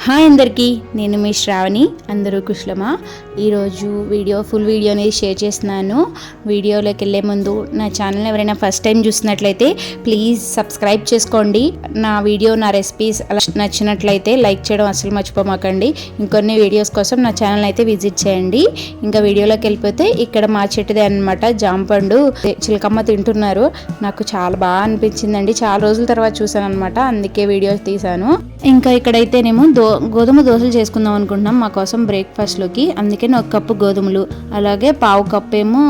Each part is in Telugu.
హాయ్ అందరికీ, నేను మీ శ్రావణి. అందరూ కుశలమా? ఈరోజు ఫుల్ వీడియో అనేది షేర్ చేస్తున్నాను. వీడియోలోకి వెళ్ళే ముందు నా ఛానల్ ఎవరైనా ఫస్ట్ టైం చూసినట్లయితే ప్లీజ్ సబ్స్క్రైబ్ చేసుకోండి. నా రెసిపీస్ అలా నచ్చినట్లయితే లైక్ చేయడం అసలు మర్చిపోమాకండి. ఇంకొన్ని వీడియోస్ కోసం నా ఛానల్ అయితే విజిట్ చేయండి. ఇంకా వీడియోలోకి వెళ్ళిపోతే ఇక్కడ మా చెట్టుదే అనమాట జాంపండు. చిలకమ్మ తింటున్నారు. నాకు చాలా బాగా అనిపించిందండి. చాలా రోజుల తర్వాత చూసాను అనమాట, అందుకే వీడియో తీసాను. ఇంకా ఇక్కడైతేనేమో గోధుమ దోశలు చేసుకుందాం అనుకుంటున్నాం మా కోసం బ్రేక్ఫాస్ట్లోకి. అందుకని 1 కప్పు గోధుమలు, అలాగే 1/2 కప్పు ఏమో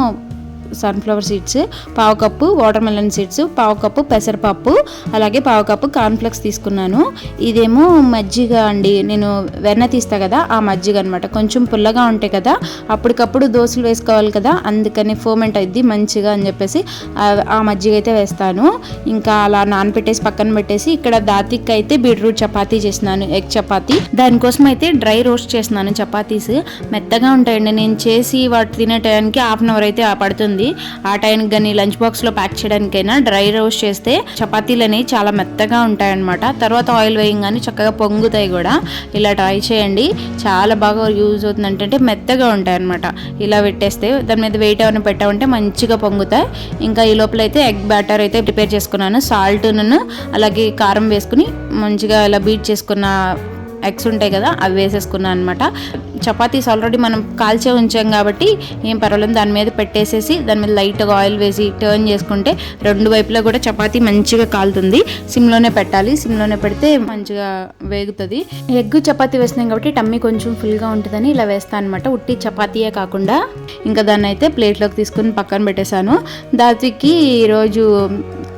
sunflower seeds, 1/2 cup water melon seeds, 1/2 cup పెసరపప్పు, అలాగే 1/2 కప్పు కార్న్ఫ్లెక్స్ తీసుకున్నాను. ఇదేమో మజ్జిగ అండి, నేను వెన్న తీస్తా కదా ఆ మజ్జిగ అనమాట. కొంచెం పుల్లగా ఉంటాయి కదా, అప్పటికప్పుడు దోశలు వేసుకోవాలి కదా, అందుకని ఫోమెంట్ అయింది మంచిగా అని చెప్పేసి ఆ మజ్జిగ అయితే వేస్తాను. ఇంకా అలా నానపెట్టేసి పక్కన పెట్టేసి ఇక్కడ దాతిక్ అయితే బీట్రూట్ చపాతీ చేసినాను, ఎగ్ చపాతీ. దానికోసం అయితే డ్రై రోస్ట్ చేస్తున్నాను. చపాతీస్ మెత్తగా ఉంటాయండి. నేను చేసి వాటి తినే టైంకి 1/2 అవర్ అయితే పడుతుంది. ఆ టైంకి కానీ లంచ్ బాక్స్లో ప్యాక్ చేయడానికైనా డ్రై రోస్ట్ చేస్తే చపాతీలు అనేవి చాలా మెత్తగా ఉంటాయన్నమాట. తర్వాత ఆయిల్ వేయంగానే చక్కగా పొంగుతాయి కూడా. ఇలా ట్రై చేయండి, చాలా బాగా యూజ్ అవుతుంది. అంటే మెత్తగా ఉంటాయి అనమాట. ఇలా పెట్టేస్తే దాని మీద వెయిట్ ఏమైనా పెట్టామంటే మంచిగా పొంగుతాయి. ఇంకా ఈ లోపల అయితే ఎగ్ బ్యాటర్ అయితే ప్రిపేర్ చేసుకున్నాను. సాల్ట్ను అలాగే కారం వేసుకుని మంచిగా ఇలా బీట్ చేసుకున్న ఎగ్స్ ఉంటాయి కదా, అవి వేసేసుకున్నాను అనమాట. చపాతీస్ ఆల్రెడీ మనం కాల్చే ఉంచాం కాబట్టి ఏం పర్వాలేదు. దాని మీద పెట్టేసేసి దాని మీద లైట్గా ఆయిల్ వేసి టర్న్ చేసుకుంటే 2 వైపులా కూడా చపాతీ మంచిగా కాలుతుంది. సిమ్లోనే పెట్టాలి, సిమ్లోనే పెడితే మంచిగా వేగుతుంది. ఎగ్ చపాతీ వేస్తున్నాం కాబట్టి టమ్మీ కొంచెం ఫుల్గా ఉంటుందని ఇలా వేస్తాను అనమాట. ఉట్టి చపాతీయే కాకుండా. ఇంకా దాన్ని అయితే ప్లేట్లోకి తీసుకుని పక్కన పెట్టేశాను. దాతికి ఈరోజు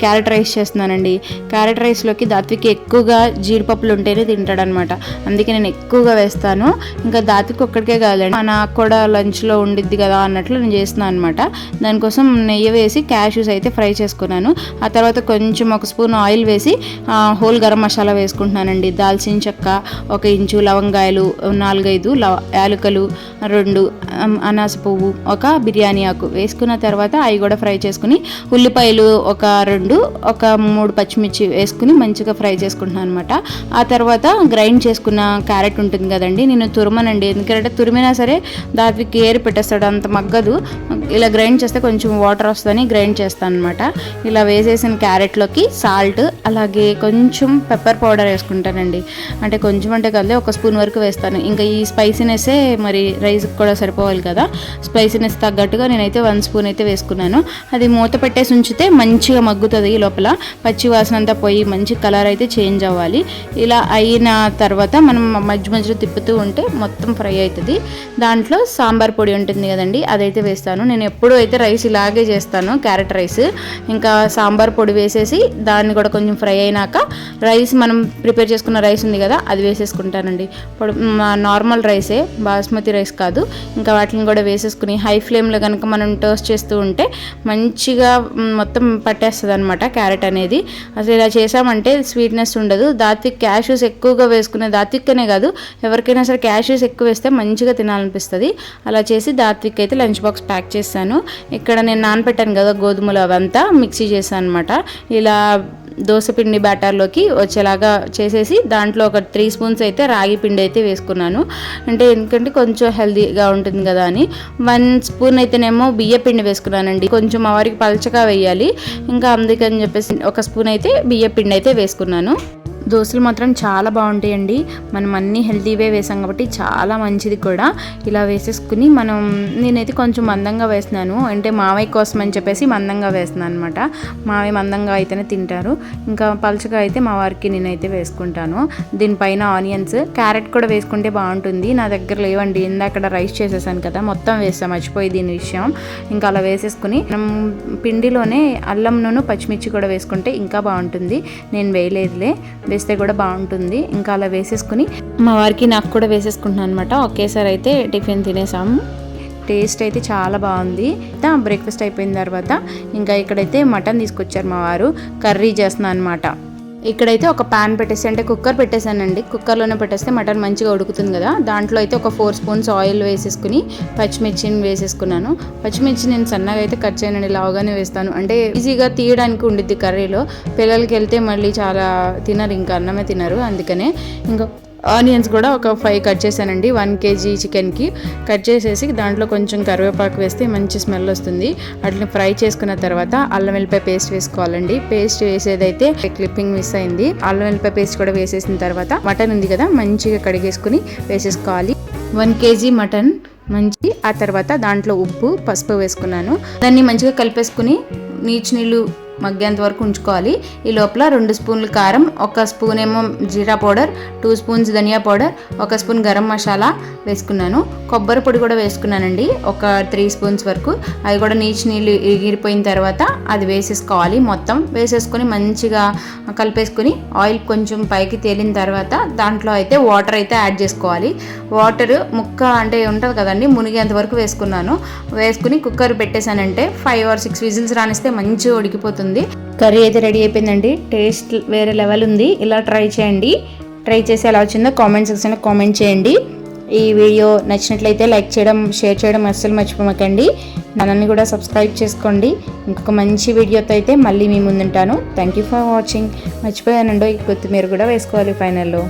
క్యారెట్ రైస్ చేస్తున్నానండి. క్యారెట్ రైస్లోకి దాత్వికి ఎక్కువగా జీడిపప్పులు ఉంటేనే తింటాడనమాట, అందుకే నేను ఎక్కువగా వేస్తాను. ఇంకా దాత్వికి ఒక్కడికే కాదండి, నాకు కూడా లంచ్లో ఉండిద్ది కదా అన్నట్లు నేను చేస్తున్నాను అనమాట. దానికోసం నెయ్యి వేసి క్యాష్యూస్ అయితే ఫ్రై చేసుకున్నాను. ఆ తర్వాత కొంచెం 1 స్పూన్ ఆయిల్ వేసి హోల్ గరం మసాలా వేసుకుంటున్నానండి. దాల్చిన చెక్క 1 ఇంచు, లవంగాయలు 4-5, యాలకులు 2, అనాస పువ్వు 1, బిర్యానీ ఆకు వేసుకున్న తర్వాత అవి కూడా ఫ్రై చేసుకుని ఉల్లిపాయలు 2, 3 పచ్చిమిర్చి వేసుకుని మంచిగా ఫ్రై చేసుకుంటున్నాను అనమాట. ఆ తర్వాత గ్రైండ్ చేసుకున్న క్యారెట్ ఉంటుంది కదండి, నేను తురమనండి. ఎందుకంటే తురిమినా సరే దానికి ఏరి పెట్టేస్తాడు, అంత మగ్గదు. ఇలా గ్రైండ్ చేస్తే కొంచెం వాటర్ వస్తుందని గ్రైండ్ చేస్తాను అనమాట. ఇలా వేసేసిన క్యారెట్లోకి సాల్ట్ అలాగే కొంచెం పెప్పర్ పౌడర్ వేసుకుంటానండి. అంటే కొంచెం అంటే కదా 1 స్పూన్ వరకు వేస్తాను. ఇంకా ఈ స్పైసీనెస్సే మరి రైస్కి కూడా సరిపోవాలి కదా, స్పైసీనెస్ తగ్గట్టుగా నేనైతే 1 స్పూన్ అయితే వేసుకున్నాను. అది మూత పెట్టేసి ఉంచితే మంచిగా మగ్గుతుంది. ఈ లోపల పచ్చి వాసన అంతా పోయి మంచి కలర్ అయితే చేంజ్ అవ్వాలి. ఇలా అయిన తర్వాత మనం మధ్యలో తిప్పుతూ ఉంటే మొత్తం ఫ్రై అవుతుంది. దాంట్లో సాంబార్ పొడి ఉంటుంది కదండి, అదైతే వేస్తాను. నేను ఎప్పుడూ అయితే రైస్ ఇలాగే చేస్తాను, క్యారెట్ రైస్. ఇంకా సాంబార్ పొడి వేసేసి దాన్ని కూడా కొంచెం ఫ్రై అయినాక రైస్ మనం ప్రిపేర్ చేసుకున్న రైస్ ఉంది కదా అది వేసేసుకుంటానండి. నార్మల్ రైసే, బాస్మతి రైస్ కాదు. ఇంకా వాటిని కూడా వేసేసుకుని హై ఫ్లేమ్లో కనుక మనం టోస్ట్ చేస్తూ ఉంటే మంచిగా మొత్తం పట్టేస్తుంది అనమాట క్యారెట్ అనేది. అసలు ఇలా చేసామంటే స్వీట్నెస్ ఉండదు. దాత్విక్ క్యాష్యూస్ ఎక్కువగా వేసుకునే, దాత్విక్కనే కాదు ఎవరికైనా సరే క్యాష్యూస్ ఎక్కువ వేస్తే మంచిగా తినాలనిపిస్తుంది. అలా చేసి దాత్విక్ అయితే లంచ్ బాక్స్ ప్యాక్ చేశాను. ఇక్కడ నేను నానపెట్టాను కదా గోధుమలు, అవంతా మిక్సీ చేశాను అనమాట. ఇలా దోసపిండి బ్యాటర్లోకి వచ్చేలాగా చేసేసి దాంట్లో 3 స్పూన్స్ అయితే రాగి పిండి అయితే వేసుకున్నాను. అంటే ఎందుకంటే కొంచెం హెల్తీగా ఉంటుంది కదా అని. 1 స్పూన్ అయితేనేమో బియ్య పిండి వేసుకున్నానండి. కొంచెం మా వారికి పలచగా వేయాలి, ఇంకా అందుకని చెప్పేసి 1 స్పూన్ అయితే బియ్య పిండి అయితే వేసుకున్నాను. దోశలు మాత్రం చాలా బాగుంటాయండి. మనం అన్నీ హెల్తీవే వేసాం కాబట్టి చాలా మంచిది కూడా. ఇలా వేసేసుకుని నేనైతే కొంచెం మందంగా వేస్తున్నాను, అంటే మావయ్య కోసం అని చెప్పేసి మందంగా వేస్తున్నాను అనమాట. మావయ్య మందంగా అయితేనే తింటారు, ఇంకా పలుచగా అయితే మా వారికి నేనైతే వేసుకుంటాను. దీనిపైన ఆనియన్స్, క్యారెట్ కూడా వేసుకుంటే బాగుంటుంది. నా దగ్గర లేవండి, ఇందాక రైస్ చేసేసాను కదా మొత్తం వేస్తాం, మర్చిపోయి దీని విషయం. ఇంకా అలా వేసేసుకుని మనం పిండిలోనే అల్లంను పచ్చిమిర్చి కూడా వేసుకుంటే ఇంకా బాగుంటుంది. నేను వేయలేదులే, వేస్తే కూడా బాగుంటుంది. ఇంకా అలా వేసేసుకుని మా వారికి నాకు కూడా వేసేసుకుంటున్నాను అనమాట. ఒకేసారి అయితే టిఫిన్ తినేసాము. టేస్ట్ అయితే చాలా బాగుంది. బ్రేక్ఫాస్ట్ అయిపోయిన తర్వాత ఇంకా ఇక్కడైతే మటన్ తీసుకొచ్చారు మా వారు, కర్రీ చేస్తున్నాను అనమాట. ఇక్కడైతే ఒక ప్యాన్ పెట్టేసి, అంటే కుక్కర్ పెట్టేశానండి. కుక్కర్లోనే పెట్టేస్తే మటన్ మంచిగా ఉడుకుతుంది కదా. దాంట్లో అయితే 4 స్పూన్స్ ఆయిల్ వేసేసుకుని పచ్చిమిర్చిని వేసేసుకున్నాను. పచ్చిమిర్చి నేను సన్నగా అయితే కట్ చేయనండి, లావుగానే వేస్తాను. అంటే ఈజీగా తీయడానికి ఉండిద్ది కర్రీలో. పిల్లలకి వెళ్తే మళ్ళీ చాలా తినరు, ఇంకా అన్నమే తినరు. అందుకనే ఇంకా ఆనియన్స్ కూడా ఒక 5 కట్ చేశానండి 1 kg చికెన్కి. కట్ చేసేసి దాంట్లో కొంచెం కరివేపాకు వేస్తే మంచి స్మెల్ వస్తుంది. వాటిని ఫ్రై చేసుకున్న తర్వాత అల్లం వెల్లిపాయ పేస్ట్ వేసుకోవాలండి. పేస్ట్ వేసేదైతే క్లిప్పింగ్ మిస్ అయింది. అల్లం వెల్లిపాయ పేస్ట్ కూడా వేసేసిన తర్వాత మటన్ ఉంది కదా మంచిగా కడిగేసుకుని వేసేసుకోవాలి. 1 kg మటన్ ఆ తర్వాత దాంట్లో ఉప్పు పసుపు వేసుకున్నాను. దాన్ని మంచిగా కలిపేసుకుని నీళ్ళు మగ్గేంత వరకు ఉంచుకోవాలి. ఈ లోపల 2 స్పూన్లు కారం, 1 స్పూన్ ఏమో జీరా పౌడర్, 2 స్పూన్స్ ధనియా పౌడర్, 1 స్పూన్ గరం మసాలా వేసుకున్నాను. కొబ్బరి పొడి కూడా వేసుకున్నానండి ఒక 3 స్పూన్స్ వరకు. అది కూడా నీళ్ళు ఎగిరిపోయిన తర్వాత అది వేసేసుకోవాలి. మొత్తం వేసేసుకొని మంచిగా కలిపేసుకుని ఆయిల్ కొంచెం పైకి తేలిన తర్వాత దాంట్లో అయితే వాటర్ అయితే యాడ్ చేసుకోవాలి. వాటర్ ముక్క అంటే ఉంటుంది కదండి మునిగేంత వరకు వేసుకున్నాను. వేసుకుని కుక్కర్ పెట్టేశానంటే 5 or 6 విజిల్స్ రానిస్తే మంచిగా ఉడికిపోతుంది. కర్రీ అయితే రెడీ అయిపోయిందండి. టేస్ట్ వేరే లెవెల్ ఉంది. ఇలా ట్రై చేయండి. ట్రై చేసి ఎలా వచ్చిందో కామెంట్ సెక్షన్లో కామెంట్ చేయండి. ఈ వీడియో నచ్చినట్లయితే లైక్ చేయడం షేర్ చేయడం అస్సలు మర్చిపోకండి. నన్ను కూడా సబ్స్క్రైబ్ చేసుకోండి. ఇంకొక మంచి వీడియోతో అయితే మళ్ళీ మీ ముందుంటాను. Thank you for watching. మర్చిపోయానండి కొత్తిమీర కూడా వేసుకోవాలి ఫైనల్లో.